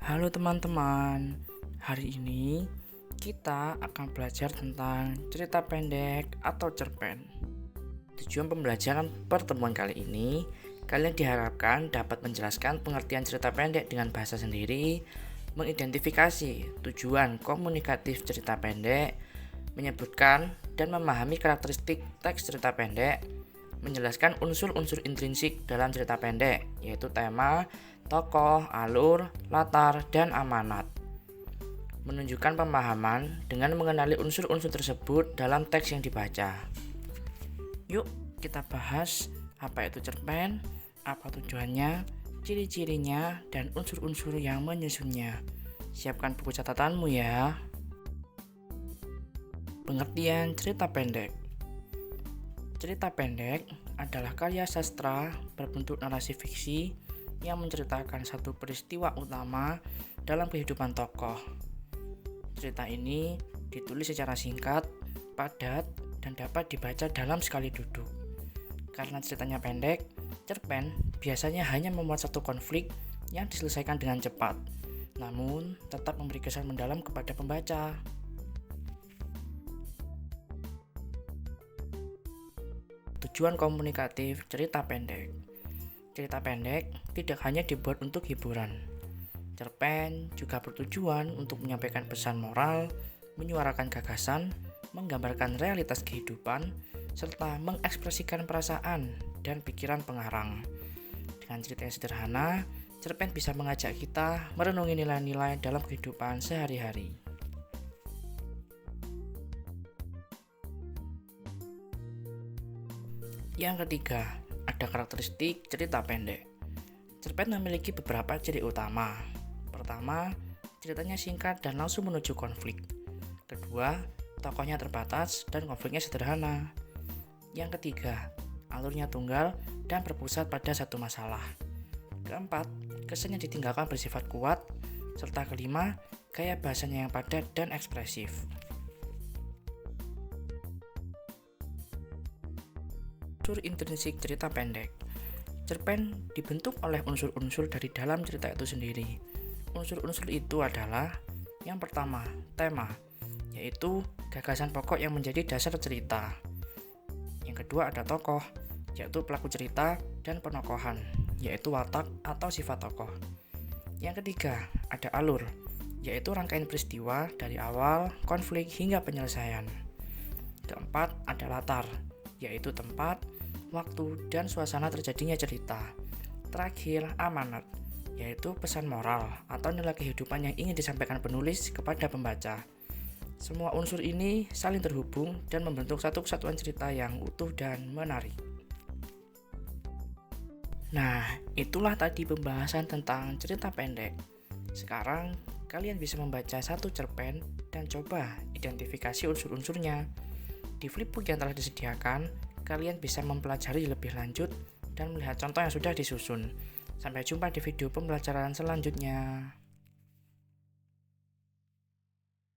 Halo teman-teman, hari ini kita akan belajar tentang cerita pendek atau cerpen. Tujuan pembelajaran pertemuan kali ini, kalian diharapkan dapat menjelaskan pengertian cerita pendek dengan bahasa sendiri, mengidentifikasi tujuan komunikatif cerita pendek, menyebutkan dan memahami karakteristik teks cerita pendek, menjelaskan unsur-unsur intrinsik dalam cerita pendek, yaitu tema, tokoh, alur, latar, dan amanat. Menunjukkan pemahaman dengan mengenali unsur-unsur tersebut dalam teks yang dibaca. Yuk, kita bahas apa itu cerpen, apa tujuannya, ciri-cirinya, dan unsur-unsur yang menyusunnya. Siapkan buku catatanmu ya. Pengertian cerita pendek. Cerita pendek adalah karya sastra berbentuk narasi fiksi yang menceritakan satu peristiwa utama dalam kehidupan tokoh. Cerita ini ditulis secara singkat, padat, dan dapat dibaca dalam sekali duduk. Karena ceritanya pendek, cerpen biasanya hanya memuat satu konflik yang diselesaikan dengan cepat, namun tetap memberi kesan mendalam kepada pembaca. Tujuan komunikatif cerita pendek. Cerita pendek tidak hanya dibuat untuk hiburan. Cerpen juga bertujuan untuk menyampaikan pesan moral, menyuarakan gagasan, menggambarkan realitas kehidupan, serta mengekspresikan perasaan dan pikiran pengarang. Dengan cerita yang sederhana, cerpen bisa mengajak kita merenungi nilai-nilai dalam kehidupan sehari-hari. Yang ketiga, ada karakteristik cerita pendek. Cerpen memiliki beberapa ciri utama. Pertama, ceritanya singkat dan langsung menuju konflik. Kedua, tokohnya terbatas dan konfliknya sederhana. Yang ketiga, alurnya tunggal dan berpusat pada satu masalah. Keempat, kesan yang ditinggalkan bersifat kuat. Serta kelima, gaya bahasanya yang padat dan ekspresif. Unsur intrinsik cerita pendek. Cerpen dibentuk oleh unsur-unsur dari dalam cerita itu sendiri. Unsur-unsur itu adalah yang pertama, tema, yaitu gagasan pokok yang menjadi dasar cerita. Yang kedua ada tokoh, yaitu pelaku cerita dan penokohan, yaitu watak atau sifat tokoh. Yang ketiga ada alur, yaitu rangkaian peristiwa dari awal, konflik hingga penyelesaian. Keempat ada latar, yaitu tempat, waktu, dan suasana terjadinya cerita. Terakhir, amanat, yaitu pesan moral atau nilai kehidupan yang ingin disampaikan penulis kepada pembaca. Semua unsur ini saling terhubung dan membentuk satu kesatuan cerita yang utuh dan menarik. Nah, itulah tadi pembahasan tentang cerita pendek. Sekarang, kalian bisa membaca satu cerpen dan coba identifikasi unsur-unsurnya. Di flipbook yang telah disediakan, kalian bisa mempelajari lebih lanjut dan melihat contoh yang sudah disusun. Sampai jumpa di video pembelajaran selanjutnya.